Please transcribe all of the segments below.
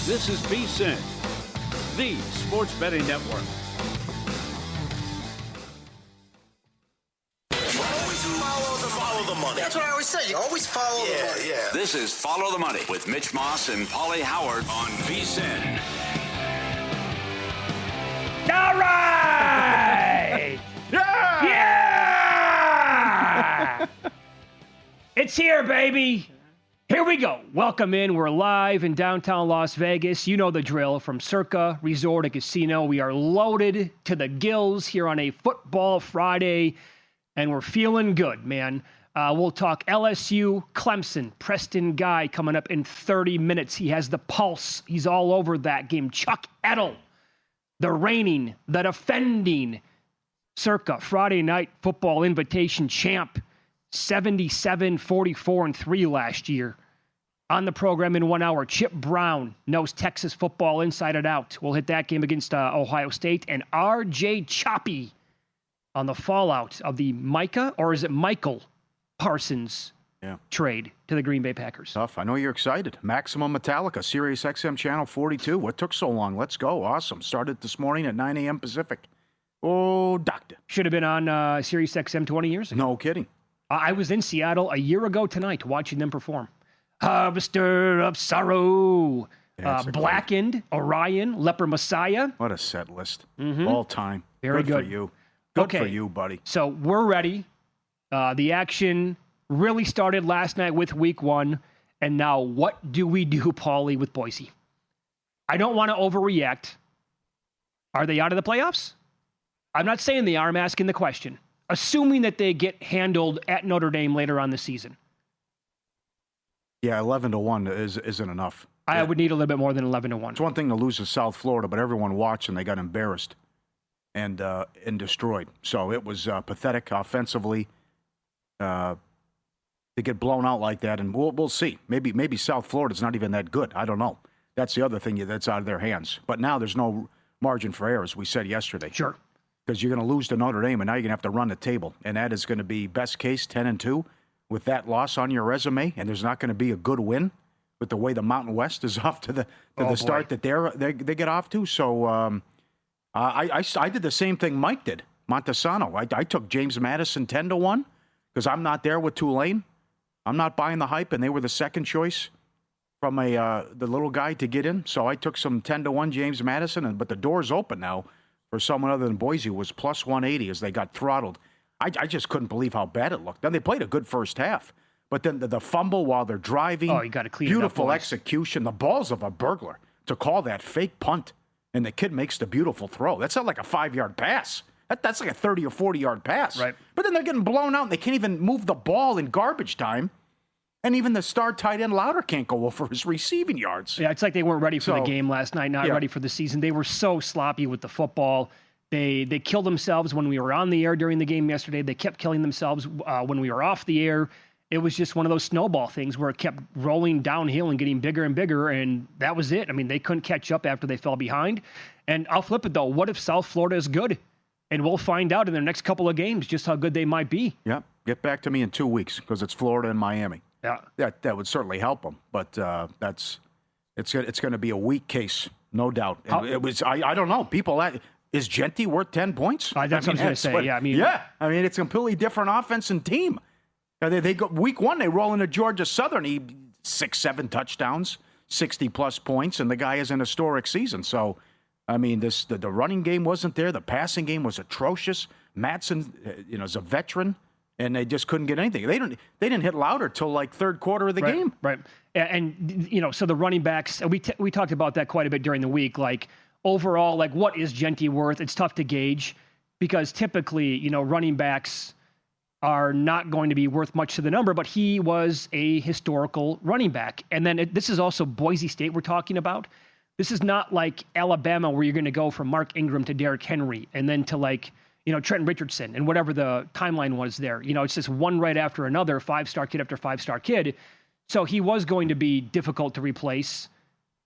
This is VSiN, the sports betting network. Follow the money. That's what I always say. You always follow the money. Yeah. This is Follow the Money with Mitch Moss and Paulie Howard On VSiN. All right! Yeah! It's here, baby. Here we go. Welcome in. We're live in downtown Las Vegas. You know the drill. From Circa Resort and Casino, we are loaded to the gills here on a football Friday, and we're feeling good, man. We'll talk LSU, Clemson, Preston Guy coming up in 30 minutes. He has the pulse. He's all over that game. Chuck Edel, the reigning, the defending Circa Friday Night Football Invitation champ, 77-44-3 last year. On the program in 1 hour, Chip Brown knows Texas football inside and out. We'll hit that game against Ohio State. And R.J. Choppy on the fallout of the Micah, or is it Michael Parsons trade to the Green Bay Packers. Tough. I know you're excited. Maximum Metallica, Sirius XM Channel 42. What took so long? Let's go. Awesome. Started this morning at 9 a.m. Pacific. Oh, doctor. Should have been on Sirius XM 20 years ago. No kidding. I was in Seattle a year ago tonight watching them perform. Harvester of Sorrow, Blackened, Orion, Leper Messiah. What a set list. All time. Very good. For you. Good Okay. for you, buddy. So we're ready. The action really started last night with week one. And now what do we do, Paulie, with Boise? I don't want to overreact. Are they out of the playoffs? I'm not saying they are. I'm asking the question. Assuming that they get handled at Notre Dame later on the season. Yeah, 11-1 isn't enough. I would need a little bit more than 11-1. It's one thing to lose to South Florida, but everyone watched and they got embarrassed and destroyed. So it was pathetic offensively to get blown out like that. And we'll see. Maybe South Florida's not even that good. I don't know. That's the other thing that's out of their hands. But now there's no margin for error, as we said yesterday. Sure. Because you're going to lose to Notre Dame, and now you're going to have to run the table. And that is going to be best case 10-2 with that loss on your resume. And there's not going to be a good win with the way the Mountain West is off to the start that they get off to. So I did the same thing Mike did. Montesano. I took James Madison 10-1 because I'm not there with Tulane. I'm not buying the hype, and they were the second choice from the little guy to get in. So I took some 10-1 James Madison, but the door's open now for someone other than Boise. Was plus 180 as they got throttled. I just couldn't believe how bad it looked. Then they played a good first half, but then the fumble while they're driving. Oh, you got to clean it up. Beautiful execution. The balls of a burglar to call that fake punt, and the kid makes the beautiful throw. That's not like a 5-yard pass. That's like a 30 or 40-yard pass. Right. But then they're getting blown out, and they can't even move the ball in garbage time. And even the star tight end Louder can't go over his receiving yards. Yeah, it's like they weren't ready for the game last night, not ready for the season. They were so sloppy with the football. They killed themselves when we were on the air during the game yesterday. They kept killing themselves when we were off the air. It was just one of those snowball things where it kept rolling downhill and getting bigger and bigger, and that was it. I mean, they couldn't catch up after they fell behind. And I'll flip it, though. What if South Florida is good? And we'll find out in their next couple of games just how good they might be. Yeah, get back to me in 2 weeks because it's Florida and Miami. Yeah, that would certainly help them, but it's going to be a weak case, no doubt. It was I don't know. Is Genty worth 10 points? That's what I was going to say. I mean it's a completely different offense and team. They go week one. They roll into Georgia Southern. 6-7 touchdowns, 60+ points, and the guy has an historic season. So, I mean, the running game wasn't there. The passing game was atrocious. Matson, is a veteran. And they just couldn't get anything. They didn't hit Louder till like third quarter of the game. Right. And so the running backs, we talked about that quite a bit during the week. Like overall, like what is Genty worth? It's tough to gauge because typically, running backs are not going to be worth much to the number, but he was a historical running back. And then this is also Boise State we're talking about. This is not like Alabama where you're going to go from Mark Ingram to Derrick Henry and then to Trenton Richardson and whatever the timeline was there. It's just one right after another, 5-star kid after 5-star kid. So he was going to be difficult to replace.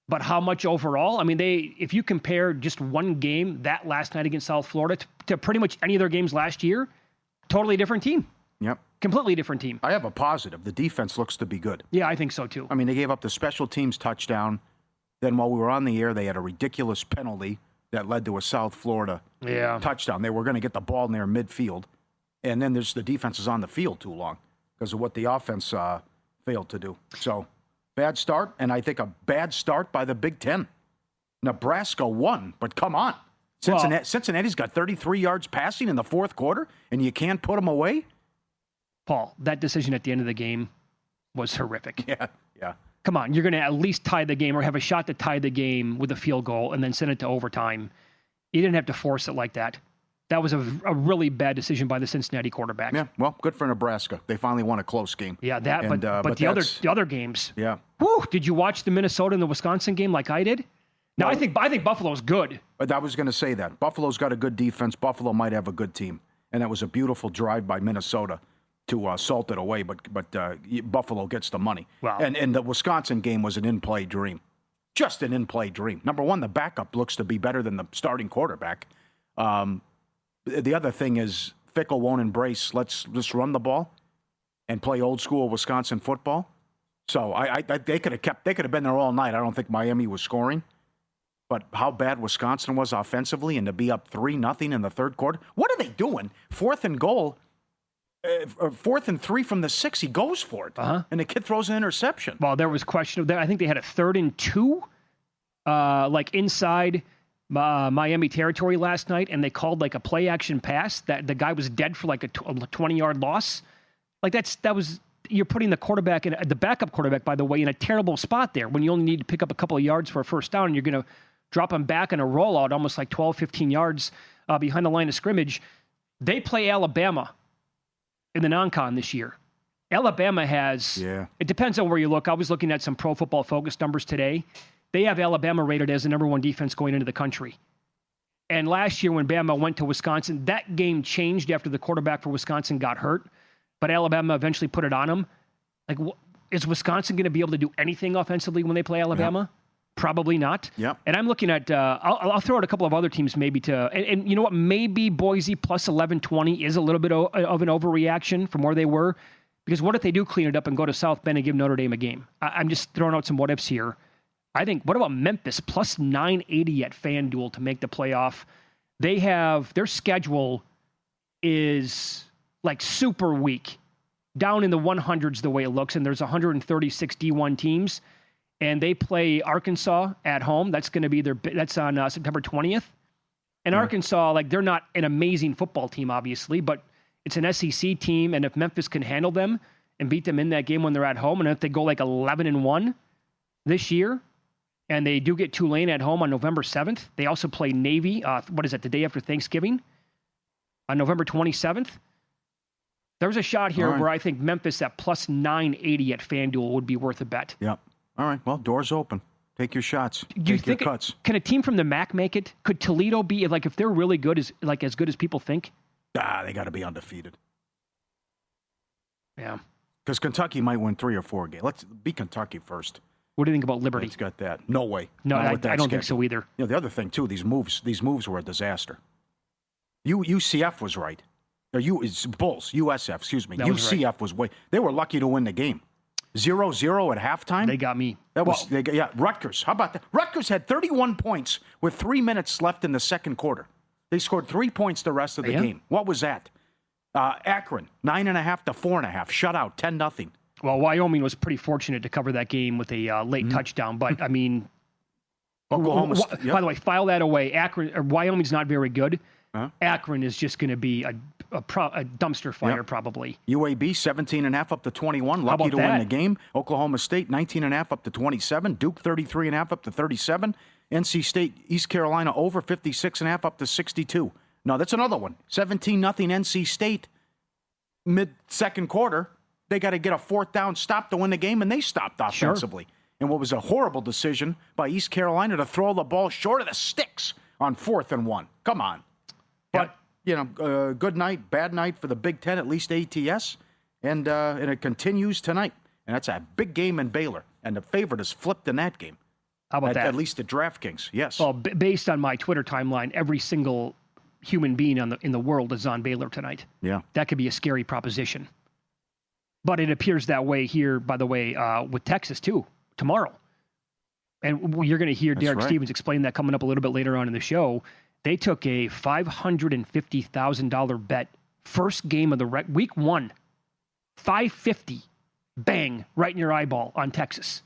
But how much overall? I mean, if you compare just one game, that last night against South Florida, to pretty much any of their games last year, totally different team. Yep. Completely different team. I have a positive. The defense looks to be good. Yeah, I think so too. I mean, they gave up the special teams touchdown. Then while we were on the air, they had a ridiculous penalty that led to a South Florida touchdown. They were going to get the ball near midfield. And then the defense is on the field too long because of what the offense failed to do. So, bad start, and I think a bad start by the Big Ten. Nebraska won, but come on. Cincinnati's got 33 yards passing in the fourth quarter, and you can't put them away? Paul, that decision at the end of the game was horrific. Yeah. Come on, you're going to at least tie the game or have a shot to tie the game with a field goal and then send it to overtime. You didn't have to force it like that. That was a really bad decision by the Cincinnati quarterback. Yeah, well, good for Nebraska. They finally won a close game. Yeah, but the other games. Yeah. Whew, did you watch the Minnesota and the Wisconsin game like I did? No, I think Buffalo's good. But I was going to say that. Buffalo's got a good defense. Buffalo might have a good team. And that was a beautiful drive by Minnesota to salt it away, but Buffalo gets the money. Wow. And the Wisconsin game was an in-play dream. Just an in-play dream. Number one, the backup looks to be better than the starting quarterback. The other thing is Fickell won't embrace, let's just run the ball and play old school Wisconsin football. So they could have been there all night. I don't think Miami was scoring. But how bad Wisconsin was offensively and to be up 3-0 in the third quarter. What are they doing? 4th and goal. 4th and 3 from the 6, he goes for it. And the kid throws an interception. Well, there was question. I think they had a 3rd and 2, like inside Miami territory last night, and they called like a play action pass that the guy was dead for like a 20-yard loss. Like you're putting the backup quarterback, by the way, in a terrible spot there when you only need to pick up a couple of yards for a first down, and you're going to drop him back in a rollout almost like 12, 15 yards behind the line of scrimmage. They play Alabama in the non-con this year. Alabama has, it depends on where you look. I was looking at some Pro Football Focus numbers today. They have Alabama rated as the number 1 defense going into the country. And last year when Bama went to Wisconsin, that game changed after the quarterback for Wisconsin got hurt, but Alabama eventually put it on them. Like, is Wisconsin going to be able to do anything offensively when they play Alabama? Yep. Probably not. Yep. And I'm looking at, I'll throw out a couple of other teams maybe and you know what, maybe Boise plus 11-20 is a little bit of an overreaction from where they were, because what if they do clean it up and go to South Bend and give Notre Dame a game? I'm just throwing out some what ifs here. I think, what about Memphis plus 980 at FanDuel to make the playoff? Their schedule is like super weak, down in the 100s the way it looks, and there's 136 D1 teams. And they play Arkansas at home. That's going to be that's on September 20th. And Arkansas, like, they're not an amazing football team, obviously, but it's an SEC team. And if Memphis can handle them and beat them in that game when they're at home, and if they go like 11-1 this year, and they do get Tulane at home on November 7th, they also play Navy, the day after Thanksgiving, on November 27th. There's a shot here where I think Memphis at plus 980 at FanDuel would be worth a bet. Yep. All right, well, doors open. Take your shots. Take your cuts. Can a team from the MAC make it? Could Toledo be, like, if they're really good, as good as people think? They got to be undefeated. Yeah. Because Kentucky might win 3 or 4 games. Let's be Kentucky first. What do you think about Liberty? It's got that. No way. No, I don't think so either. You know, the other thing, too, these moves were a disaster. UCF was right. Bulls, USF, excuse me. UCF was way. They were lucky to win the game. 0-0 at halftime. They got me. Rutgers. How about that? Rutgers had 31 points with 3 minutes left in the second quarter. They scored 3 points the rest of the game. What was that? Akron, 9.5 to 4.5. Shutout, 10-0. Well, Wyoming was pretty fortunate to cover that game with a late touchdown, but I mean, Oklahoma. By the way, file that away. Wyoming's not very good. Akron is just going to be a dumpster fire, probably. UAB 17.5 up to 21, lucky to win the game. Oklahoma State 19.5 up to 27. Duke 33.5 up to 37. NC State, East Carolina over 56.5 up to 62. No, that's another one. 17-0 NC State mid-second quarter. They got to get a 4th down stop to win the game, and they stopped offensively. Sure. And what was a horrible decision by East Carolina to throw the ball short of the sticks on 4th and 1. Come on. But, good night, bad night for the Big Ten, at least ATS. And it continues tonight. And that's a big game in Baylor. And the favorite is flipped in that game. How about that? At least at DraftKings, yes. Well, based on my Twitter timeline, every single human being in the world is on Baylor tonight. Yeah. That could be a scary proposition. But it appears that way here, by the way, with Texas, too, tomorrow. and you're going to hear Derek right. Stevens explain that coming up a little bit later on in the show. They took a $550,000 bet first game of the week 1, 550, bang, right in your eyeball on Texas.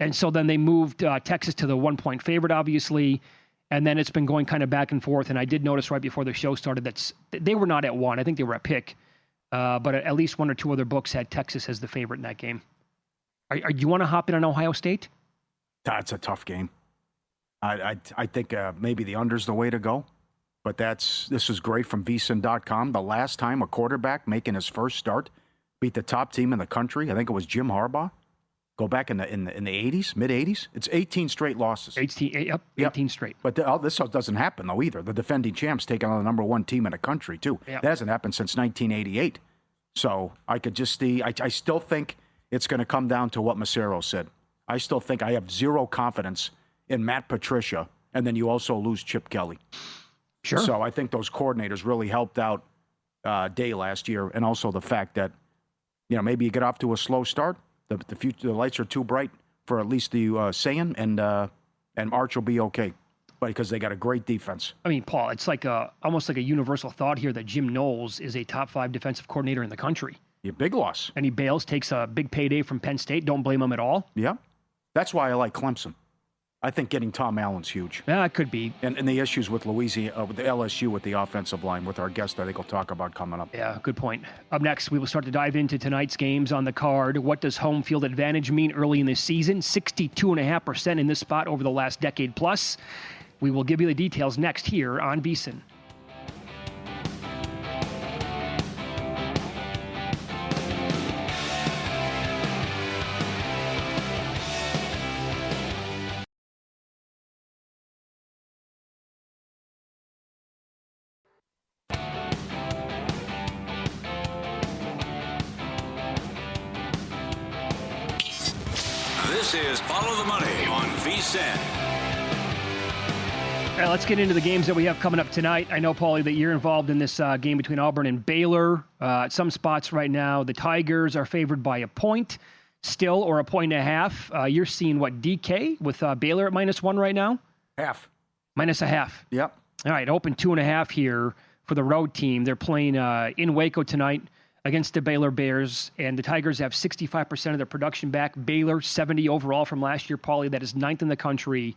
And so then they moved Texas to the 1-point favorite, obviously. And then it's been going kind of back and forth. And I did notice right before the show started that they were not at 1. I think they were at pick. But at least 1 or 2 other books had Texas as the favorite in that game. Do you want to hop in on Ohio State? That's a tough game. I think maybe the under's the way to go. But this is great from VSiN.com. The last time a quarterback making his first start beat the top team in the country, I think it was Jim Harbaugh. Go back in the 80s, mid 80s. It's 18 straight losses. 18 straight. But this doesn't happen though either. The defending champs taking on the number 1 team in the country too. Yep. That hasn't happened since 1988. So I could just see. I still think it's going to come down to what Massero said. I still think I have zero confidence in Matt Patricia, and then you also lose Chip Kelly. Sure. So I think those coordinators really helped out Day last year, and also the fact that maybe you get off to a slow start. The lights are too bright for at least the Saiyan, and Arch will be okay, but because they got a great defense. I mean, Paul, it's like almost like a universal thought here that Jim Knowles is a top 5 defensive coordinator in the country. Yeah, big loss. And he bails, takes a big payday from Penn State. Don't blame him at all. Yeah, that's why I like Clemson. I think getting Tom Allen's huge. Yeah, it could be. And the issues with Louisiana, with the LSU, with the offensive line, with our guest I think we'll talk about coming up. Yeah, good point. Up next, we will start to dive into tonight's games on the card. What does home field advantage mean early in the season? 62.5% in this spot over the last decade plus. We will give you the details next here on VSiN. This is Follow the Money on VSiN. All right, let's get into the games that we have coming up tonight. I know, Paulie, that you're involved in this game between Auburn and Baylor. At some spots right now, the Tigers are favored by a point still, or a point and a half. You're seeing, DK with Baylor at -1 right now? Half. -0.5. Yep. All right, open 2.5 here for the road team. They're playing in Waco tonight against the Baylor Bears, and the Tigers have 65% of their production back. Baylor, 70 overall from last year, Paulie. That is 9th in the country.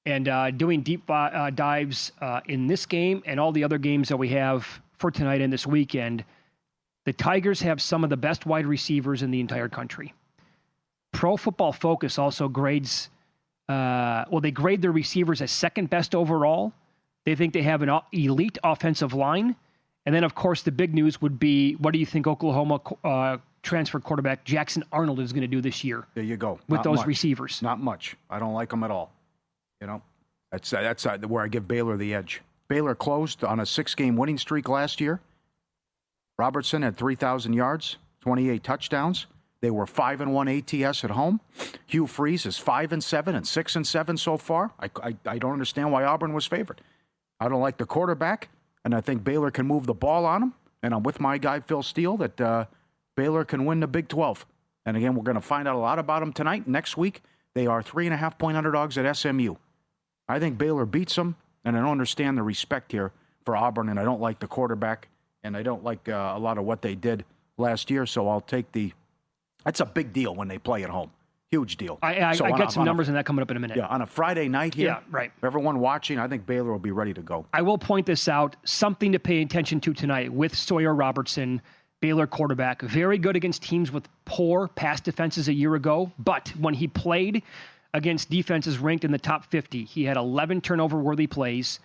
And doing deep dives in this game and all the other games that we have for tonight and this weekend, the Tigers have some of the best wide receivers in the entire country. Pro Football Focus also grades, they grade their receivers as second best overall. They think they have an elite offensive line. And then, of course, the big news would be, what do you think Oklahoma transfer quarterback Jackson Arnold is going to do this year? There you go. With Not those much. receivers. Not much. I don't like them at all. That's where I give Baylor the edge. Baylor closed on a 6-game winning streak last year. Robertson had 3,000 yards, 28 touchdowns. They were 5-1 ATS at home. Hugh Freeze is 5-7 and 6-7 so far. I don't understand why Auburn was favored. I don't like the quarterback, and I think Baylor can move the ball on him. And I'm with my guy Phil Steele that Baylor can win the Big 12. And again, we're going to find out a lot about them tonight. Next week, they are 3.5-point underdogs at SMU. I think Baylor beats them, and I don't understand the respect here for Auburn, and I don't like the quarterback, and I don't like a lot of what they did last year, so I'll take that's a big deal when they play at home. Huge deal. I got some numbers on that coming up in a minute. Yeah, on a Friday night here. Yeah, right. Everyone watching, I think Baylor will be ready to go. I will point this out, something to pay attention to tonight with Sawyer Robertson, Baylor quarterback. Very good against teams with poor pass defenses a year ago, but when he played against defenses ranked in the top 50, he had 11 turnover-worthy plays.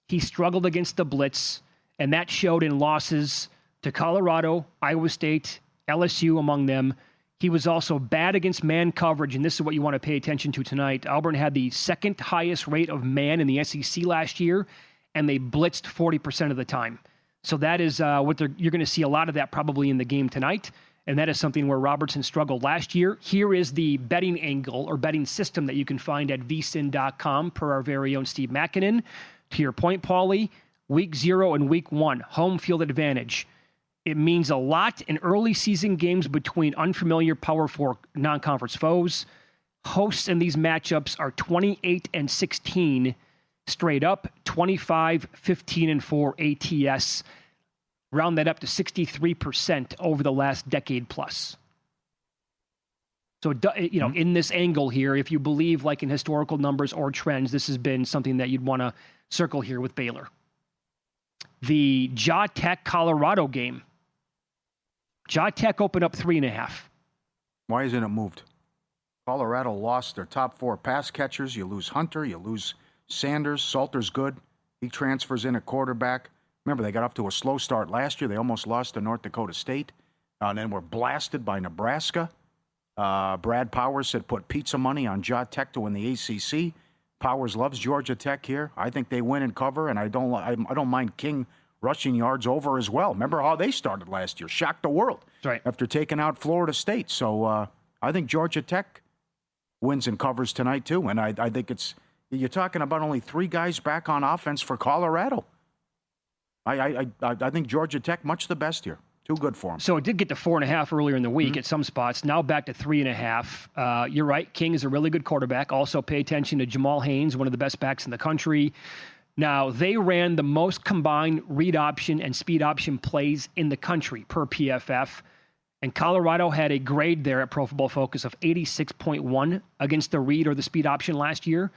He struggled against the blitz, and that showed in losses to Colorado, Iowa State, LSU among them. He was also bad against man coverage, and this is what you want to pay attention to tonight. Auburn had the second highest rate of man in the SEC last year, and they blitzed 40% of the time. So that is you're going to see a lot of that probably in the game tonight, and that is something where Robertson struggled last year. Here is the betting angle or betting system that you can find at vsin.com per our very own Steve Makinen. To your point, Paulie, week 0 and week 1, home field advantage. It means a lot in early season games between unfamiliar Power 4 non-conference foes. hosts in these matchups are 28-16 straight up, 25-15-4 ATS. Round that up to 63% over the last decade plus. So, in this angle here, if you believe like in historical numbers or trends, this has been something that you'd want to circle here with Baylor. The Ja Tech Colorado game. Ja Tech opened up 3.5. Why isn't it moved? Colorado lost their top 4 pass catchers. You lose Hunter. You lose Sanders. Salter's good. He transfers in at quarterback. Remember, they got off to a slow start last year. They almost lost to North Dakota State. And then were blasted by Nebraska. Brad Powers said put pizza money on Ja Tech to win the ACC. Powers loves Georgia Tech here. I think they win and cover, and I don't mind King rushing yards over as well. Remember how they started last year? Shocked the world. That's right. After taking out Florida State. So I think Georgia Tech wins and covers tonight too. And I think you're talking about only 3 guys back on offense for Colorado. I think Georgia Tech much the best here. Too good for them. So it did get to 4.5 earlier in the week at some spots. Now back to 3.5. You're right. King is a really good quarterback. Also pay attention to Jamal Haynes, one of the best backs in the country. Now, they ran the most combined read option and speed option plays in the country per PFF. And Colorado had a grade there at Pro Football Focus of 86.1 against the read or the speed option last year.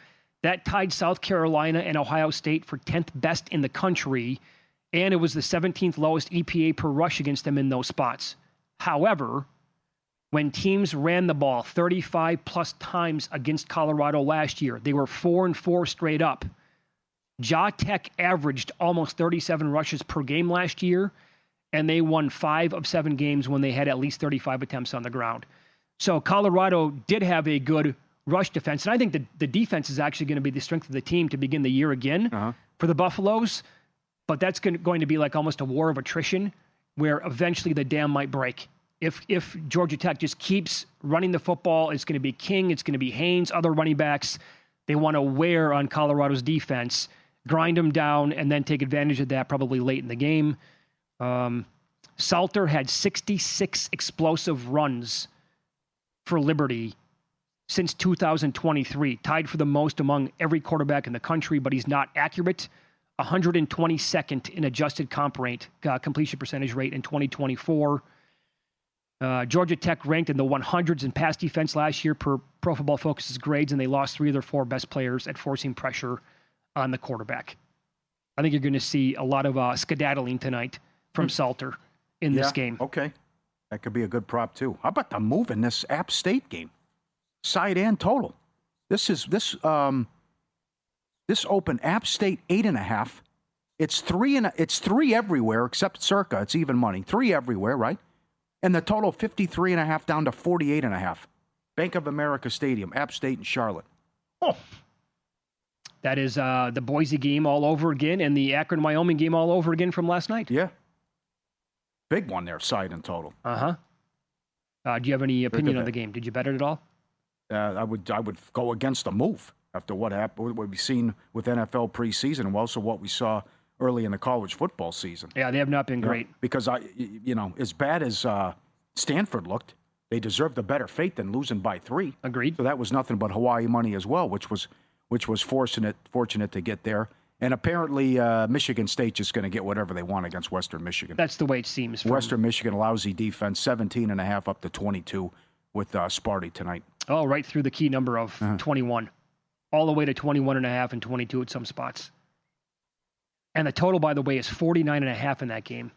That tied South Carolina and Ohio State for 10th best in the country. And it was the 17th lowest EPA per rush against them in those spots. However, when teams ran the ball 35-plus times against Colorado last year, they were 4-4 straight up. Ja Tech averaged almost 37 rushes per game last year, and they won 5 of 7 games when they had at least 35 attempts on the ground. So Colorado did have a good rush defense, and I think the defense is actually going to be the strength of the team to begin the year again for the Buffaloes. But that's going to be like almost a war of attrition where eventually the dam might break. If Georgia Tech just keeps running the football, it's going to be King, it's going to be Haynes, other running backs. They want to wear on Colorado's defense, grind them down, and then take advantage of that probably late in the game. Salter had 66 explosive runs for Liberty since 2023, tied for the most among every quarterback in the country, but he's not accurate. 122nd in adjusted completion percentage rate in 2024. Georgia Tech ranked in the 100s in pass defense last year per Pro Football Focus's grades, and they lost 3 of their 4 best players at forcing pressure on the quarterback. I think you're going to see a lot of skedaddling tonight from Salter in this game. Okay. That could be a good prop, too. How about the move in this App State game? Side and total. This opened App State 8.5. It's 3 everywhere except Circa. It's even money. 3 everywhere, right? And the total 53.5 down to 48.5. Bank of America Stadium, App State and Charlotte. Oh, that is the Boise game all over again and the Akron Wyoming game all over again from last night. Yeah, big one there, side and total. Do you have any opinion on the game? Did you bet it at all? I would go against the move. After what happened, what we've seen with NFL preseason, and also what we saw early in the college football season. Yeah, they have not been great. Because as bad as Stanford looked, they deserved a better fate than losing by 3. Agreed. So that was nothing but Hawaii money as well, which was fortunate to get there. And apparently, Michigan State just going to get whatever they want against Western Michigan. That's the way it seems. Western Michigan, lousy defense, 17.5 up to 22 with Sparty tonight. Oh, right through the key number of 21. All the way to 21.5 and 22 at some spots. And the total, by the way, is 49.5 in that game.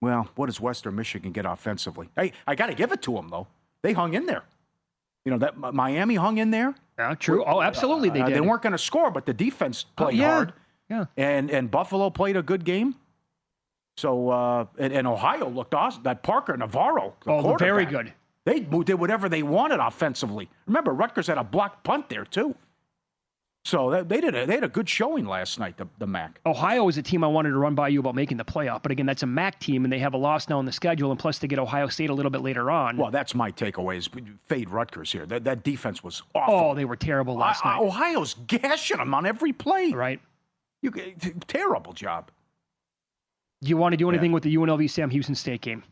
Well, what does Western Michigan get offensively? Hey, I got to give it to them, though. They hung in there. That Miami hung in there. Yeah, true. Oh, absolutely they did. They weren't going to score, but the defense played hard. Yeah. And Buffalo played a good game. So, and Ohio looked awesome. That Parker Navarro, very good. They did whatever they wanted offensively. Remember, Rutgers had a blocked punt there, too. So they had a good showing last night, the MAC. Ohio is a team I wanted to run by you about making the playoff. But again, that's a MAC team, and they have a loss now in the schedule, and plus they get Ohio State a little bit later on. Well, that's my takeaway is fade Rutgers here. That defense was awful. Oh, they were terrible last night. Ohio's gashing them on every play. Right. Terrible job. Do you want to do anything with the UNLV Sam Houston State game?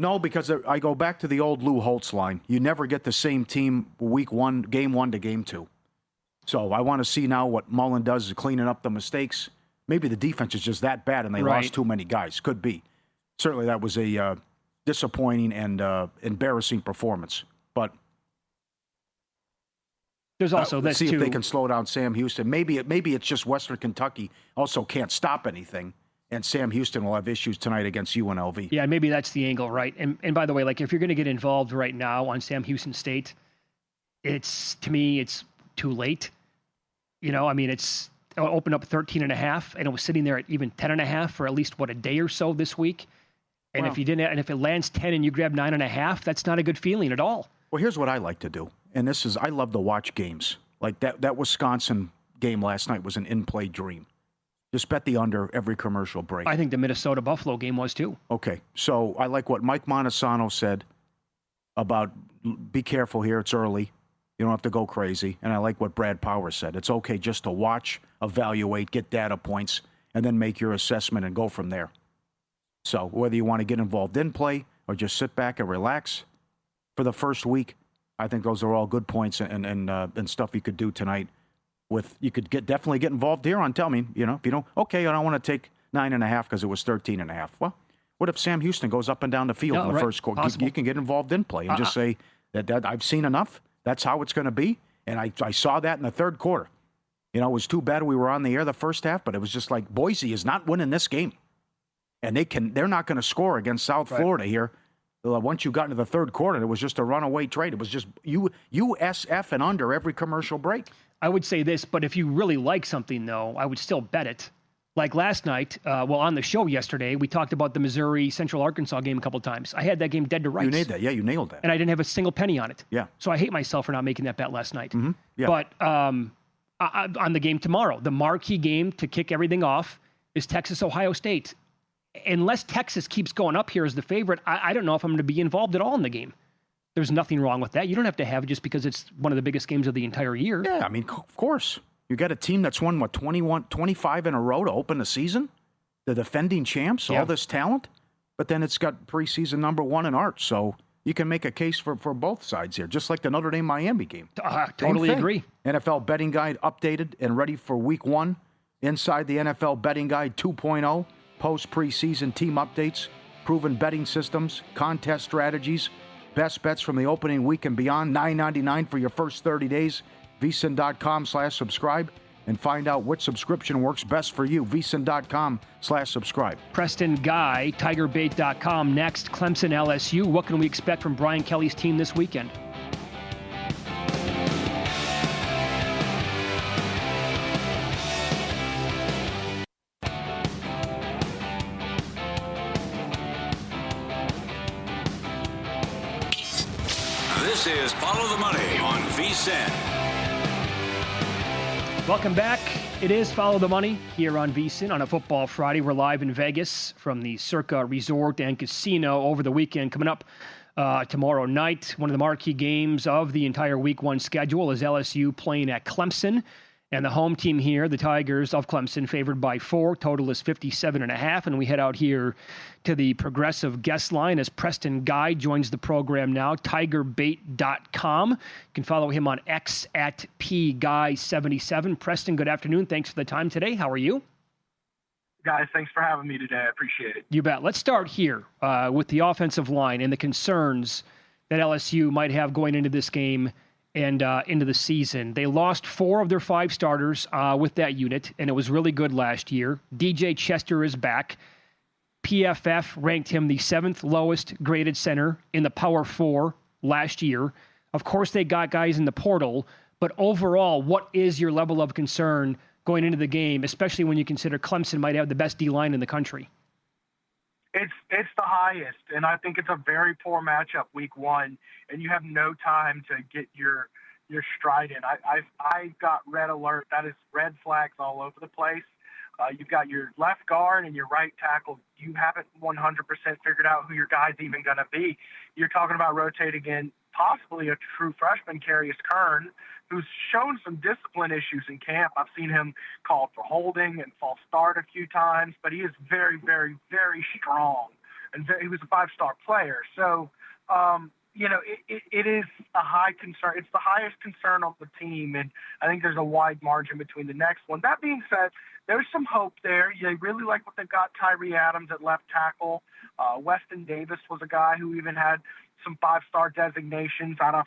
No, because I go back to the old Lou Holtz line. You never get the same team week one, game 1 to game 2. So I want to see now what Mullen does is cleaning up the mistakes. Maybe the defense is just that bad and they lost too many guys. Could be. Certainly that was a disappointing and embarrassing performance. But there's also this, see too. if they can slow down Sam Houston. Maybe it's just Western Kentucky also can't stop anything. And Sam Houston will have issues tonight against UNLV. Yeah, maybe that's the angle, right? And by the way, like if you're going to get involved right now on Sam Houston State, to me, it's too late. You know, I mean, it's opened up 13.5, and it was sitting there at even 10.5 for at least, a day or so this week. And if it lands 10 and you grab 9.5, that's not a good feeling at all. Well, here's what I like to do. And I love to watch games. Like that Wisconsin game last night was an in-play dream. Just bet the under every commercial break. I think the Minnesota-Buffalo game was too. Okay, so I like what Mike Montesano said about be careful here. It's early. You don't have to go crazy. And I like what Brad Powers said. It's okay just to watch, evaluate, get data points, and then make your assessment and go from there. So whether you want to get involved in play or just sit back and relax for the first week, I think those are all good points and stuff you could do tonight. You could definitely get involved here on tell me, if you don't, okay, I don't want to take 9.5 because it was 13.5. Well, what if Sam Houston goes up and down the field in the first quarter? You can get involved in play and just say that I've seen enough. That's how it's going to be. And I saw that in the third quarter. It was too bad we were on the air the first half, but it was just like Boise is not winning this game. And they're not going to score against South Florida here. Once you got into the third quarter, it was just a runaway trade. It was just USF and under every commercial break. I would say this, but if you really like something, though, I would still bet it. Like last night, on the show yesterday, we talked about the Missouri Central Arkansas game a couple times. I had that game dead to rights. You nailed that. Yeah, you nailed that. And I didn't have a single penny on it. Yeah. So I hate myself for not making that bet last night. Mm-hmm. Yeah. But on the game tomorrow, the marquee game to kick everything off is Texas-Ohio State. Unless Texas keeps going up here as the favorite, I don't know if I'm going to be involved at all in the game. There's nothing wrong with that. You don't have to have it just because it's one of the biggest games of the entire year. Yeah, I mean, of course. You got a team that's won, 25 in a row to open the season? The defending champs, all this talent? But then it's got preseason number 1 in Arch, so you can make a case for both sides here, just like the Notre Dame-Miami game. Totally agree. NFL Betting Guide updated and ready for Week 1. Inside the NFL Betting Guide 2.0, post-preseason team updates, proven betting systems, contest strategies, best bets from the opening week and beyond. $9.99 for your first 30 days. VSiN.com/subscribe and find out which subscription works best for you. VSiN.com/subscribe. Preston Guy, TigerBait.com. Next, Clemson LSU. What can we expect from Brian Kelly's team this weekend? This is Follow the Money on VSiN. Welcome back. It is Follow the Money here on VSiN on a Football Friday. We're live in Vegas from the Circa Resort and Casino over the weekend. Coming up tomorrow night, one of the marquee games of the entire Week 1 schedule is LSU playing at Clemson. And the home team here, the Tigers of Clemson, favored by 4. Total is 57.5. And we head out here to the Progressive guest line as Preston Guy joins the program now, TigerBait.com. You can follow him on X at PGuy77. Preston, good afternoon. Thanks for the time today. How are you? Guys, thanks for having me today. I appreciate it. You bet. Let's start here with the offensive line and the concerns that LSU might have going into this game and into the season. They lost 4 of their 5 starters with that unit, and it was really good last year. DJ Chester is back. PFF ranked him the 7th lowest graded center in the Power 4 last year. Of course, they got guys in the portal, but overall, what is your level of concern going into the game, especially when you consider Clemson might have the best D-line in the country? It's the highest, and I think it's a very poor matchup Week 1, and you have no time to get your stride in. I got red alert. That is red flags all over the place. You've got your left guard and your right tackle. You haven't 100% figured out who your guy's even going to be. You're talking about rotating in possibly a true freshman, Carius Kern, who's shown some discipline issues in camp. I've seen him called for holding and false start a few times, but he is very, very, very strong. and he was a 5-star player. So, it is a high concern. It's the highest concern on the team, and I think there's a wide margin between the next one. That being said, there's some hope there. They really like what they've got. Tyree Adams at left tackle. Weston Davis was a guy who even had some 5-star designations out of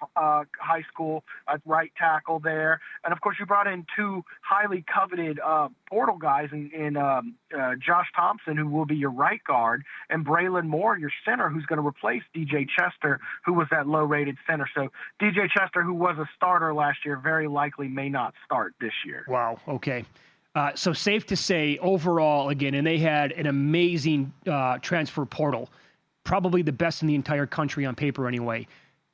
high school at right tackle there. And, of course, you brought in 2 highly coveted portal guys in Josh Thompson, who will be your right guard, and Braylon Moore, your center, who's going to replace DJ Chester, who was that low-rated center. So DJ Chester, who was a starter last year, very likely may not start this year. Wow, okay. So safe to say, overall, again, and they had an amazing transfer portal, probably the best in the entire country on paper anyway.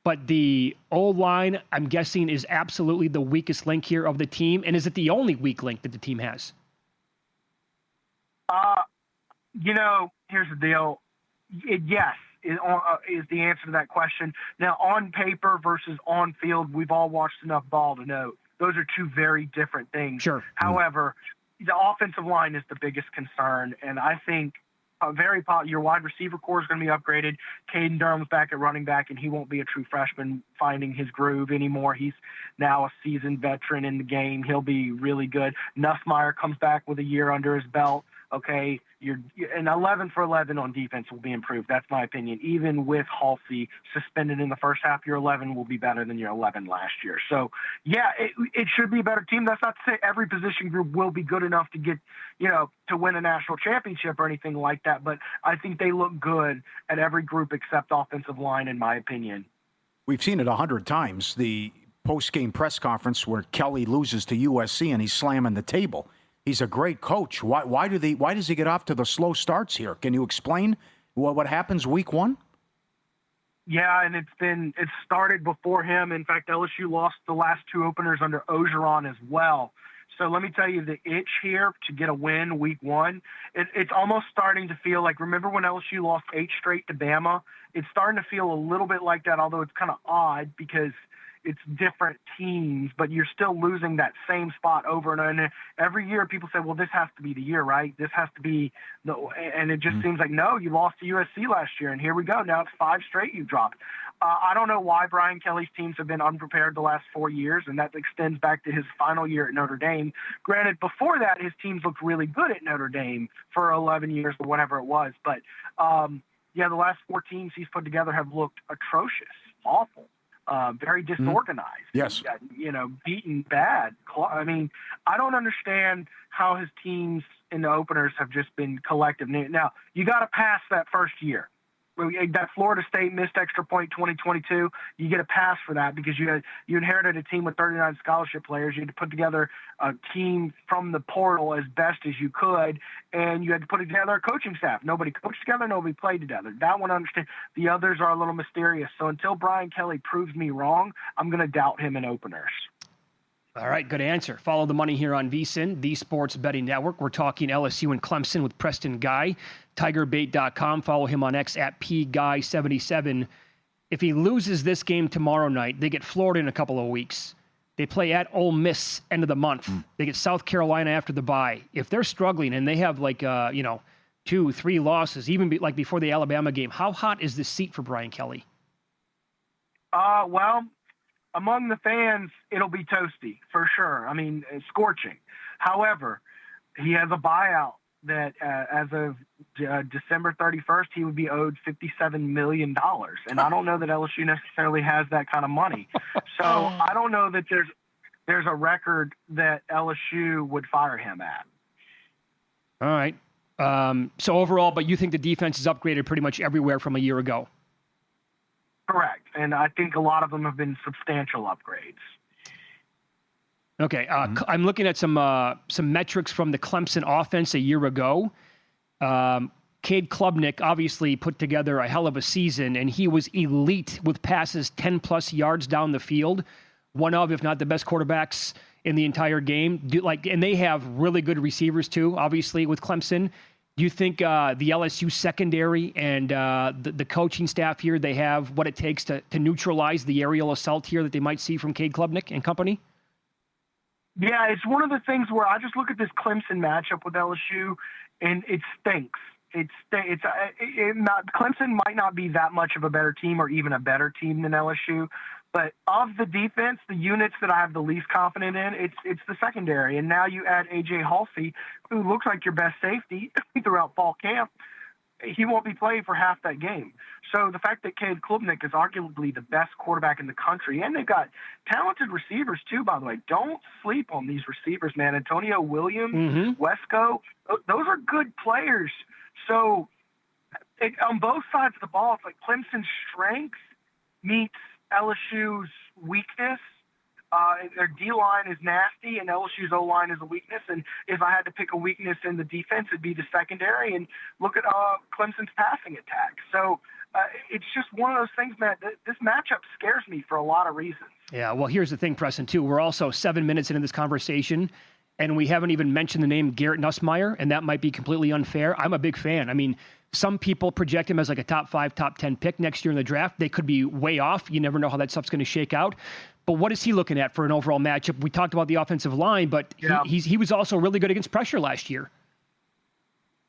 But the O-line, I'm guessing, is absolutely the weakest link here of the team. And is it the only weak link that the team has? Here's the deal. Yes is the answer to that question. Now, on paper versus on field, we've all watched enough ball to know those are 2 very different things. Sure. However, the offensive line is the biggest concern, and I think your wide receiver core is going to be upgraded. Caden Durham's back at running back, and he won't be a true freshman finding his groove anymore. He's now a seasoned veteran in the game. He'll be really good. Nussmeier comes back with a year under his belt. Okay, an 11 for 11 on defense will be improved. That's my opinion. Even with Halsey suspended in the first half, your 11 will be better than your 11 last year. So, yeah, it should be a better team. That's not to say every position group will be good enough to get, to win a national championship or anything like that. But I think they look good at every group except offensive line, in my opinion. We've seen it 100 times. The post-game press conference where Kelly loses to USC and he's slamming the table. He's a great coach. Why does he get off to the slow starts here? Can you explain what happens week 1? Yeah, and it started before him. In fact, LSU lost the last 2 openers under Ogeron as well. So let me tell you, the itch here to get a win week 1, it's almost starting to feel like, remember when LSU lost 8 straight to Bama? It's starting to feel a little bit like that, although it's kind of odd because it's different teams, but you're still losing that same spot over and over. And every year people say, well, this has to be the year, right? This has to be and it just seems like, no, you lost to USC last year, and here we go. Now it's 5 straight you've dropped. I don't know why Brian Kelly's teams have been unprepared the last 4 years, and that extends back to his final year at Notre Dame. Granted, before that, his teams looked really good at Notre Dame for 11 years or whatever it was. But, the last 4 teams he's put together have looked atrocious, awful. Very disorganized. Yes. Beaten bad. I mean, I don't understand how his teams in the openers have just been collective. Now, you got to pass that first year. That Florida State missed extra point 2022, you get a pass for that because you inherited a team with 39 scholarship players. You had to put together a team from the portal as best as you could, and you had to put together a coaching staff. Nobody coached together, nobody played together. That one I understand. The others are a little mysterious. So until Brian Kelly proves me wrong, I'm going to doubt him in openers. All right, good answer. Follow the money here on VSiN, the Sports Betting Network. We're talking LSU and Clemson with Preston Guy, TigerBait.com. Follow him on X at PGuy77. If he loses this game tomorrow night, they get Florida in a couple of weeks. They play at Ole Miss end of the month. They get South Carolina after the bye. If they're struggling and they have 2-3 losses, even like before the Alabama game, how hot is this seat for Brian Kelly? Well, among the fans, it'll be toasty for sure. I mean, scorching. However, he has a buyout that as of December 31st, he would be owed $57 million. And I don't know that LSU necessarily has that kind of money. So I don't know that there's a record that LSU would fire him at. All right. So overall, but you think the defense is upgraded pretty much everywhere from a year ago? Correct. And I think a lot of them have been substantial upgrades. Okay. I'm looking at some metrics from the Clemson offense a year ago. Cade Klubnik obviously put together a hell of a season, and he was elite with passes 10-plus yards down the field. One of, if not the best quarterbacks in the entire game. And they have really good receivers too, obviously, with Clemson. Do you think the LSU secondary and the coaching staff here, they have what it takes to neutralize the aerial assault here that they might see from Cade Klubnik and company? Yeah, it's one of the things where I just look at this Clemson matchup with LSU, and it stinks. Clemson might not be that much of a better team or even a better team than LSU, but of the defense, the units that I have the least confident in, it's the secondary. And now you add A.J. Halsey, who looks like your best safety throughout fall camp. He won't be playing for half that game. So the fact that Cade Klubnik is arguably the best quarterback in the country, and they've got talented receivers too, by the way. Don't sleep on these receivers, man. Antonio Williams, Wesco, those are good players. So on both sides of the ball, it's like Clemson's strength meets LSU's weakness. Their D-line is nasty, and LSU's O-line is a weakness. And if I had to pick a weakness in the defense, it'd be the secondary. And look at Clemson's passing attack. So it's just one of those things, man. This matchup scares me for a lot of reasons. Yeah, well, here's the thing, Preston, too. We're also 7 minutes into this conversation, and we haven't even mentioned the name Garrett Nussmeier, and that might be completely unfair. I'm a big fan. I mean, some people project him as like a top 5, top 10 pick next year in the draft. They could be way off. You never know how that stuff's going to shake out. But what is he looking at for an overall matchup? We talked about the offensive line, but he was also really good against pressure last year.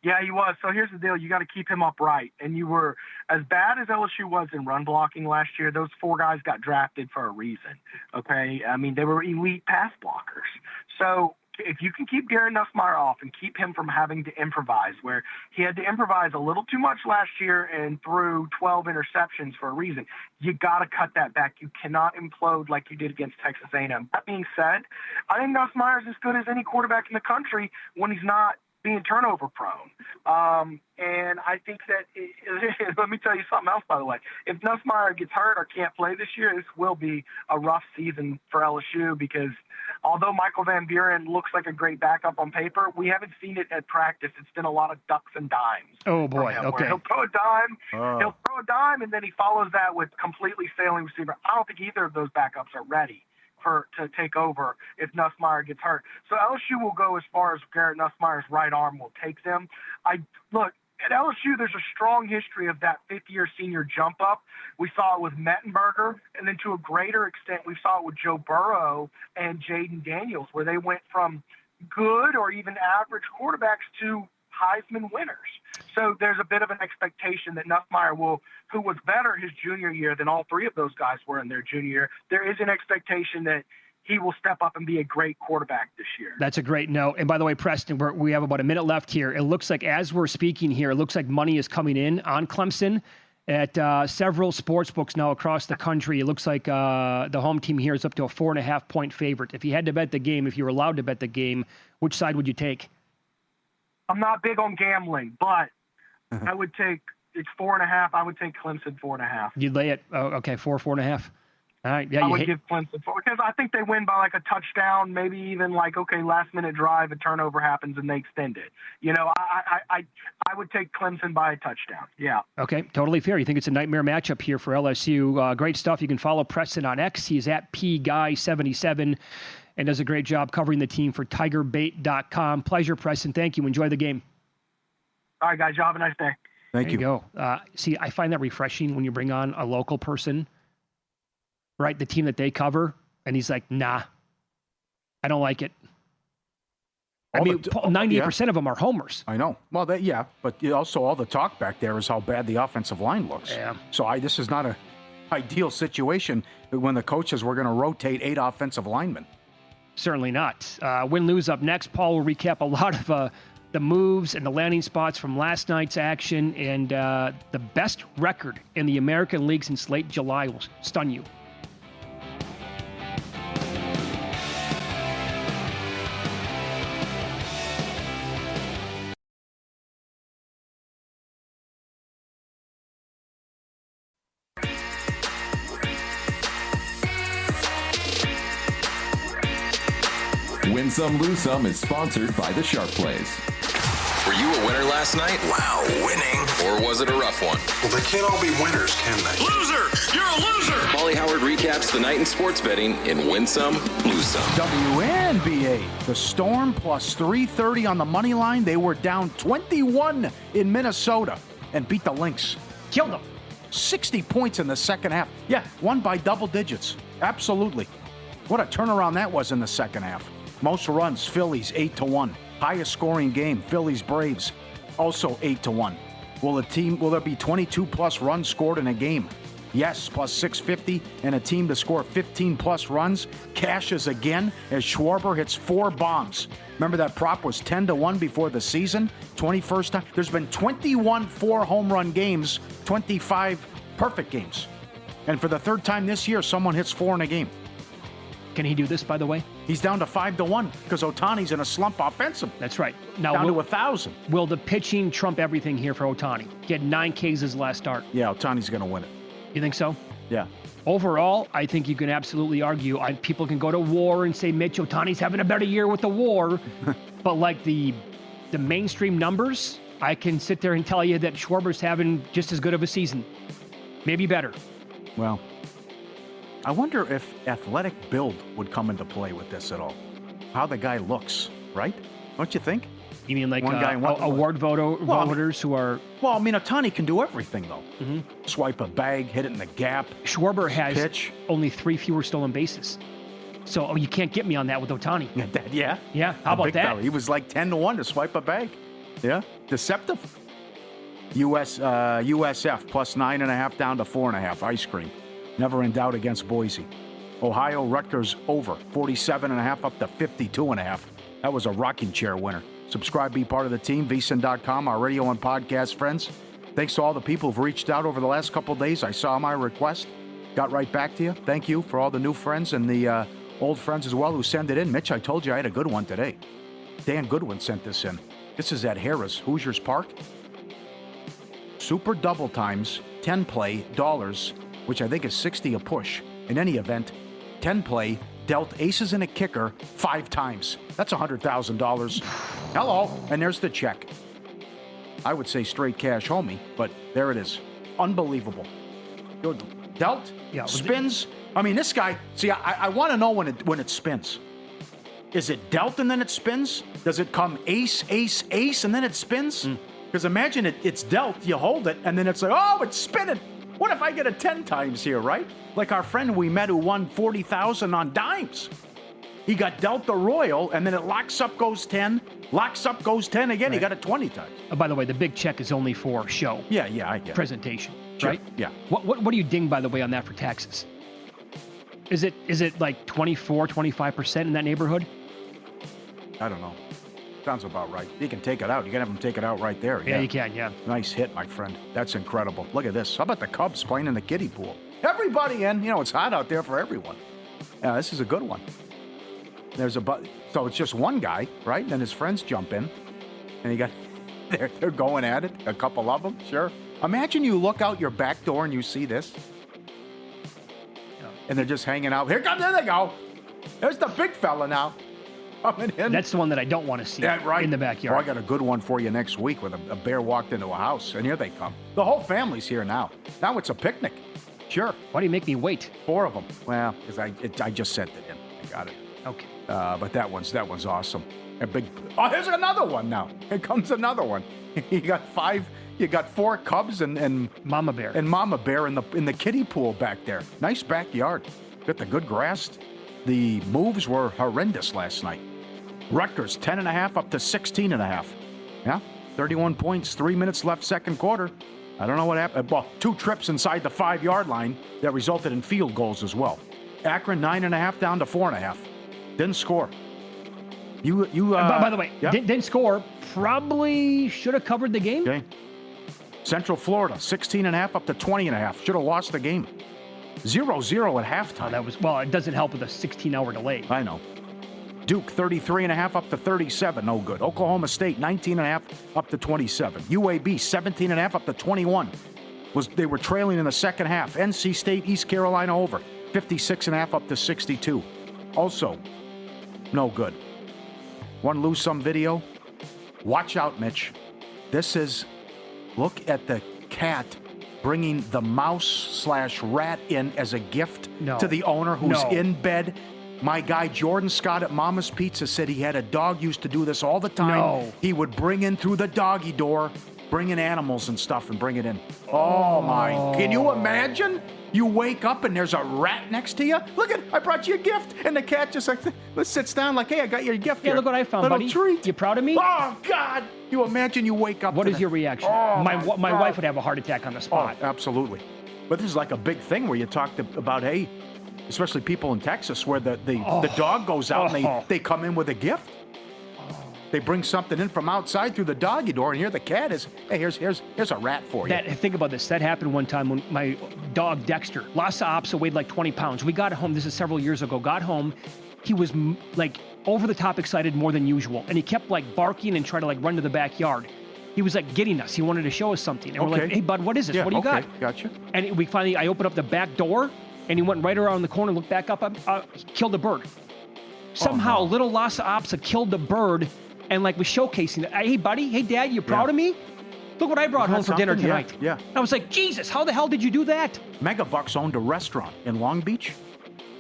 Yeah, he was. So here's the deal. You got to keep him upright. And you were, as bad as LSU was in run blocking last year, those 4 guys got drafted for a reason. Okay? I mean, they were elite pass blockers. So if you can keep Garrett Nussmeier off and keep him from having to improvise, where he had to improvise a little too much last year and threw 12 interceptions for a reason, you got to cut that back. You cannot implode like you did against Texas A&M. That being said, I think Nussmeier is as good as any quarterback in the country when he's not being turnover prone. And I think that, let me tell you something else, by the way. If Nussmeier gets hurt or can't play this year, this will be a rough season for LSU because although Michael Van Buren looks like a great backup on paper, we haven't seen it at practice. It's been a lot of ducks and dimes. Oh, boy. Okay. He'll throw a dime, and then he follows that with completely failing receiver. I don't think either of those backups are ready to take over if Nussmeier gets hurt. So LSU will go as far as Garrett Nussmeier's right arm will take them. Look, at LSU, there's a strong history of that fifth-year senior jump up. We saw it with Mettenberger, and then to a greater extent, we saw it with Joe Burrow and Jaden Daniels, where they went from good or even average quarterbacks to Heisman winners. So there's a bit of an expectation that Nussmeier who was better his junior year than all 3 of those guys were in their junior year, there is an expectation that he will step up and be a great quarterback this year. That's a great note. And by the way, Preston, we have about a minute left here. It looks like as we're speaking here, it looks like money is coming in on Clemson at several sports books now across the country. It looks like the home team here is up to a 4.5-point favorite. If you had to bet the game, if you were allowed to bet the game, which side would you take? I'm not big on gambling, but I would take it's 4.5. I would take Clemson 4.5. You'd lay it. Oh, okay, 4.5. All right. Yeah, I would give Clemson 4 because I think they win by like a touchdown, maybe even like last minute drive, a turnover happens and they extend it. You know, I would take Clemson by a touchdown. Yeah. Okay, totally fair. You think it's a nightmare matchup here for LSU? Great stuff. You can follow Preston on X. He's at pguy77 and does a great job covering the team for TigerBait.com. Pleasure, Preston. Thank you. Enjoy the game. All right, guys. You have a nice day. Thank you. There you go. See, I find that refreshing when you bring on a local person, right? The team that they cover, and he's like, nah, I don't like it. I mean, 98% of them are homers. I know. Well, but also all the talk back there is how bad the offensive line looks. Yeah. So this is not an ideal situation when the coaches were going to rotate 8 offensive linemen. Certainly not. Win-lose up next. Paul will recap a lot of the moves and the landing spots from last night's action, and the best record in the American League since late July will stun you. Win Some, Lose Some is sponsored by the Sharp Plays. Were you a winner last night? Wow, winning. Or was it a rough one? Well, they can't all be winners, can they? Loser! You're a loser! Paulie Howard recaps the night in sports betting in Win Some, Lose Some. WNBA. The Storm plus 330 on the money line. They were down 21 in Minnesota and beat the Lynx. Killed them. 60 points in the second half. Yeah, won by double digits. Absolutely. What a turnaround that was in the second half. Most runs, Phillies 8-1. Highest scoring game, Phillies Braves. Also 8-1. Will there be 22-plus runs scored in a game? Yes, plus 650, and a team to score 15-plus runs cashes again as Schwarber hits 4 bombs. Remember that prop was 10-1 before the season? 21st time. There's been 21 4-home run games, 25 perfect games. And for the third time this year, someone hits 4 in a game. Can he do this, by the way? He's down to 5-1 because Ohtani's in a slump offensive. That's right. Now, Down to 1,000. will the pitching trump everything here for Ohtani? He had 9 Ks his last start. Yeah, Ohtani's going to win it. You think so? Yeah. Overall, I think you can absolutely argue. People can go to war and say Mitch Ohtani's having a better year with the war, but like the mainstream numbers, I can sit there and tell you that Schwarber's having just as good of a season, maybe better. Well, I wonder if athletic build would come into play with this at all. How the guy looks, right? Don't you think? You mean like One guy in one- award voters who are... Well, I mean, Ohtani can do everything, though. Swipe a bag, hit it in the gap. Schwarber has Pitch. only 3 fewer stolen bases. So you can't get me on that with Ohtani. Yeah. Yeah, how about Big that? fella. He was like 10-1 to swipe a bag. Yeah. Deceptive. USF plus 9.5 down to 4.5. Ice cream. Never in doubt against Boise. Ohio Rutgers over 47.5 up to 52.5. That was a rocking chair winner. Subscribe, be part of the team, vsin.com, our radio and podcast friends. Thanks to all the people who've reached out over the last couple of days. I saw my request, got right back to you. Thank you for all the new friends and the old friends as well who send it in. Mitch, I told you I had a good one today. Dan Goodwin sent this in. This is at Harrah's, Hoosiers Park. Super double times, 10 play, dollars, which I think is 60 a push. In any event, 10 play, dealt aces and a kicker 5 times. That's $100,000. Hello, and there's the check. I would say straight cash, homie, but there it is. Unbelievable. Dealt, Yeah, spins. I mean, this guy, see, I want to know when it spins. Is it dealt and then it spins? Does it come ace, ace, ace, and then it spins? Because imagine it's dealt, you hold it, and then it's like, oh, it's spinning. What if I get a 10 times here, right? Like our friend we met who won $40,000 on dimes. He got dealt the Royal, and then it locks up, goes 10, locks up, goes 10 again. Right. He got it 20 times. By the way, the big check is only for show. Yeah, I get it. Presentation, Sure. right? Yeah. What do you ding, by the way, on that for taxes? Is it like 24, 25% in that neighborhood? I don't know. Sounds about right. You can take it out. You can have them take it out right there. Yeah, you can, yeah. Nice hit, my friend. That's incredible. Look at this. How about the Cubs playing in the kiddie pool? Everybody in. You know, it's hot out there for everyone. Yeah, this is a good one. So it's just one guy, right? And then his friends jump in. And you got, they're going at it. A couple of them, sure. Imagine you look out your back door and you see this. And they're just hanging out. There they go. There's the big fella now. Coming in. That's the one that I don't want to see in the backyard. Oh, I got a good one for you next week where a bear walked into a house, and here they come. The whole family's here now. Now it's a picnic. Sure. Why do you make me wait? 4 of them. Well, because I just sent it in. I got it. Okay. But that one's awesome. A big. Oh, here's another one now. Here comes another one. You got 5. You got 4 cubs and Mama Bear. And Mama Bear in the kiddie pool back there. Nice backyard. Got the good grass. The moves were horrendous last night. Rutgers 10.5 up to 16.5. Yeah, 31 points, 3 minutes left second quarter. I don't know what happened. Well, 2 trips inside the 5-yard line that resulted in field goals as well. Akron 9.5 down to 4.5. Didn't score. By the way, yeah? didn't score. Probably should have covered the game. Okay. Central Florida 16.5 up to 20.5. Should have lost the game. 0-0 at halftime. It doesn't help with a 16-hour delay. I know. Duke 33.5 up to 37. No good. Oklahoma State 19.5 up to 27. UAB 17.5 up to 21. They were trailing in the second half. NC State, East Carolina over 56.5 up to 62. Also, no good. Want to lose some video? Watch out, Mitch. This is, look at the cat bringing the mouse/rat in as a gift to the owner who's in bed. My guy Jordan Scott at Mama's Pizza said he had a dog used to do this all the time. No. He would bring in through the doggy door bring in animals and stuff and bring it in. Oh, my. Can you imagine? You wake up and there's a rat next to you. Look I brought you a gift. And the cat just like, sits down like, hey, I got your gift Yeah, here. look what I found, Little buddy. treat. You proud of me? Oh, God. You imagine you wake up. What to is the- your reaction? Oh, my God. wife would have a heart attack on the Oh, spot. absolutely. But this is like a big thing where you talk about, hey, especially people in Texas where the dog goes out and they come in with a gift. They bring something in from outside through the doggy door, and here the cat is, hey, here's a rat for you. Think about this. That happened one time when my dog Dexter, Lhasa Apso, weighed like 20 pounds. We got home, this is several years ago, got home. He was like over the top excited more than usual. And he kept like barking and trying to like run to the backyard. He was like getting us. He wanted to show us something. And we're like, hey, bud, what is this? Yeah, what do you got? Gotcha. And I opened up the back door, and he went right around the corner, looked back up, he killed a bird. Somehow, little Lhasa Apso killed the bird and like was showcasing it. Hey, buddy. Hey, Dad, you proud of me? Look what I brought home for dinner something? tonight. Yeah. I was like, Jesus, how the hell did you do that? Megabucks owned a restaurant in Long Beach,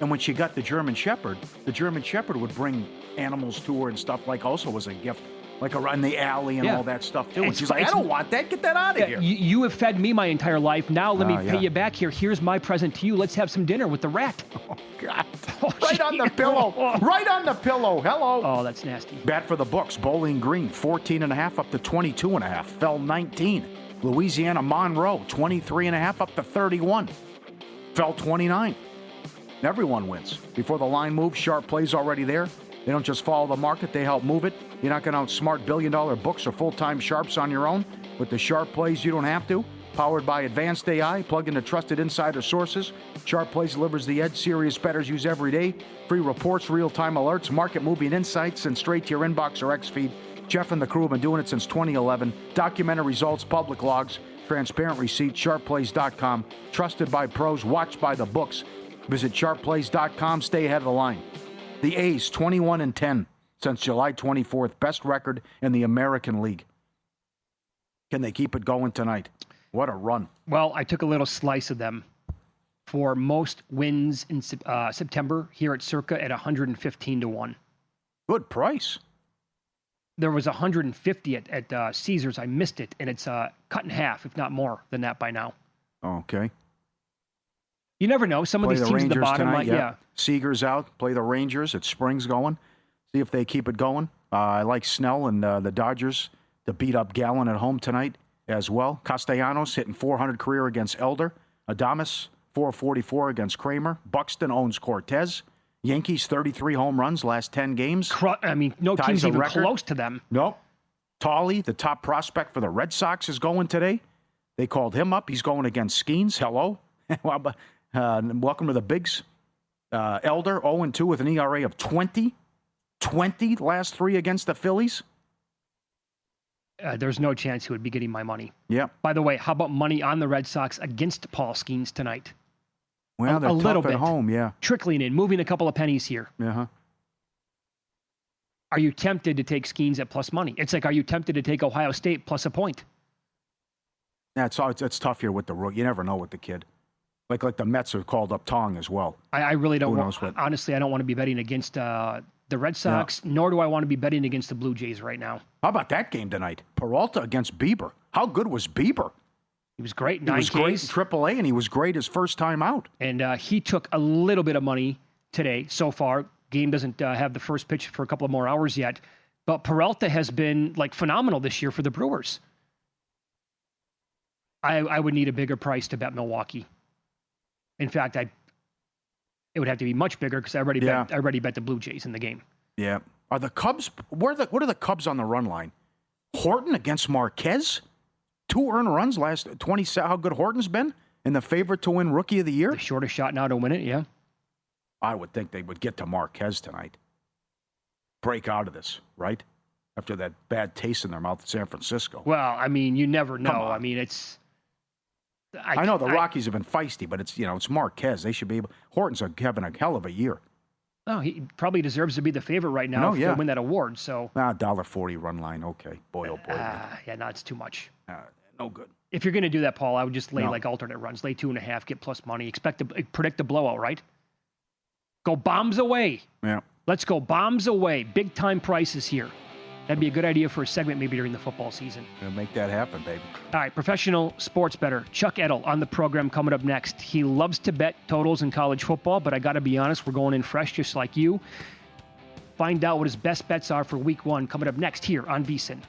and when she got the German Shepherd would bring animals to her and stuff like also as a gift, like around the alley and all that stuff too. And she's like, I don't want that. Get that out of here. You have fed me my entire life. Now let me pay yeah. you back here. Here's my present to you. Let's have some dinner with the rat. Oh, God. Right on the pillow. Right on the pillow. Hello. Oh, that's nasty. Bad for the books. Bowling Green, 14.5 up to 22.5. Fell 19. Louisiana Monroe, 23.5 up to 31. Fell 29. Everyone wins. Before the line moves, sharp plays already there. They don't just follow the market, they help move it. You're not going to outsmart billion-dollar books or full-time sharps on your own. With the sharp plays, you don't have to. Powered by Advanced AI, plug into trusted insider sources. Sharp Plays delivers the edge serious bettors use every day. Free reports, real-time alerts, market-moving insights, and straight to your inbox or X feed. Jeff and the crew have been doing it since 2011. Documented results, public logs, transparent receipts, sharpplays.com. Trusted by pros, watched by the books. Visit sharpplays.com, stay ahead of the line. The A's, 21-10 since July 24th. Best record in the American League. Can they keep it going tonight? What a run. Well, I took a little slice of them for most wins in September here at Circa at 115-1. Good price. There was 150 at Caesars. I missed it, and it's cut in half, if not more than that by now. Okay. You never know. Some of Play these the teams Rangers at the bottom, tonight, like, yeah. Seager's out. Play the Rangers. It's Springs going. See if they keep it going. I like Snell and the Dodgers to beat up Gallen at home tonight as well. Castellanos hitting 400 career against Elder. Adames, 444 against Kramer. Buxton owns Cortez. Yankees, 33 home runs last 10 games. No Ties team's a even record. close to them. Nope. Tolley, the top prospect for the Red Sox, is going today. They called him up. He's going against Skeens. Hello. Welcome to the Bigs. Elder, 0-2 with an ERA of 20. 20 last three against the Phillies. There's no chance he would be getting my money. Yep. By the way, how about money on the Red Sox against Paul Skeens tonight? Well, they're a little tough bit at home, yeah. Trickling in, moving a couple of pennies here. Uh-huh. Are you tempted to take Skeens at plus money? It's like, are you tempted to take Ohio State plus a point? Yeah, it's tough here with the rook. You never know with the kid. Like the Mets have called up Tong as well. I really don't Who want, knows what? honestly, I don't want to be betting against the Red Sox, nor do I want to be betting against the Blue Jays right now. How about that game tonight? Peralta against Bieber. How good was Bieber? He was great. He was great in AAA, and he was great his first time out. And he took a little bit of money today so far. Game doesn't have the first pitch for a couple of more hours yet. But Peralta has been like phenomenal this year for the Brewers. I would need a bigger price to bet Milwaukee. In fact, it would have to be much bigger because I already bet the Blue Jays in the game. Yeah. Are the Cubs, what are the Cubs on the run line? Horton against Marquez? 2 earned runs last 20. How good Horton's been? And the favorite to win Rookie of the Year? The shortest shot now to win it, yeah. I would think they would get to Marquez tonight. Break out of this, right? After that bad taste in their mouth at San Francisco. Well, I mean, you never know. Come on. I mean, it's... I know the Rockies have been feisty, but it's Marquez. They should be able... Horton's having a hell of a year. Oh, he probably deserves to be the favorite right now to win that award, so... $1.40 run line, okay. Boy, oh boy. Yeah, no, it's too much. No good. If you're going to do that, Paul, I would just lay like alternate runs. Lay 2.5, get plus money. Predict a blowout, right? Go bombs away. Yeah. Let's go bombs away. Big time prices here. That'd be a good idea for a segment maybe during the football season. We'll make that happen, baby. All right, professional sports bettor Chuck Edel on the program coming up next. He loves to bet totals in college football, but I got to be honest, we're going in fresh just like you. Find out what his best bets are for week 1 coming up next here on VSiN.